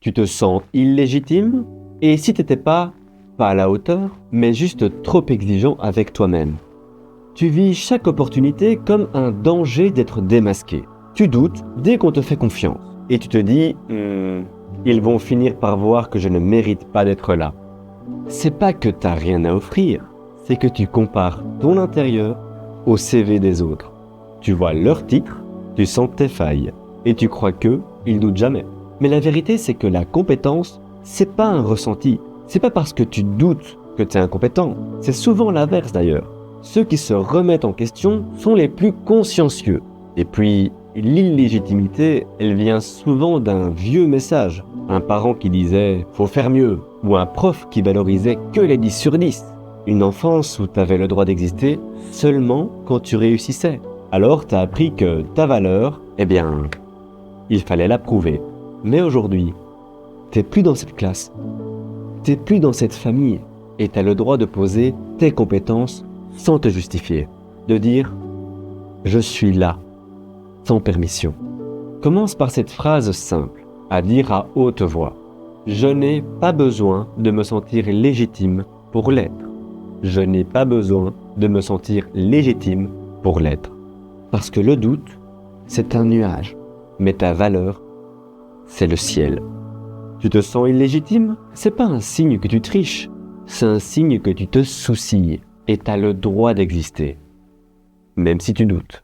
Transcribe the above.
Tu te sens illégitime? Et si t'étais pas à la hauteur, mais juste trop exigeant avec toi-même? Tu vis chaque opportunité comme un danger d'être démasqué. Tu doutes dès qu'on te fait confiance. Et tu te dis ils vont finir par voir que je ne mérite pas d'être là. C'est pas que t'as rien à offrir, c'est que tu compares ton intérieur au CV des autres. Tu vois leur titre, tu sens tes failles, et tu crois qu'eux, ils doutent jamais. Mais la vérité, c'est que la compétence, c'est pas un ressenti. C'est pas parce que tu doutes que t'es incompétent. C'est souvent l'inverse d'ailleurs. Ceux qui se remettent en question sont les plus consciencieux. Et puis, l'illégitimité, elle vient souvent d'un vieux message. Un parent qui disait « faut faire mieux » ou un prof qui valorisait que les 10 sur 10. Une enfance où t'avais le droit d'exister seulement quand tu réussissais. Alors t'as appris que ta valeur, il fallait la prouver. Mais aujourd'hui, t'es plus dans cette classe. T'es plus dans cette famille. Et t'as le droit de poser tes compétences sans te justifier. De dire « je suis là » sans permission. Commence par cette phrase simple, à dire à haute voix. Je n'ai pas besoin de me sentir légitime pour l'être. Je n'ai pas besoin de me sentir légitime pour l'être. Parce que le doute, c'est un nuage, mais ta valeur, c'est le ciel. Tu te sens illégitime? C'est pas un signe que tu triches, c'est un signe que tu te soucies et t'as le droit d'exister, même si tu doutes.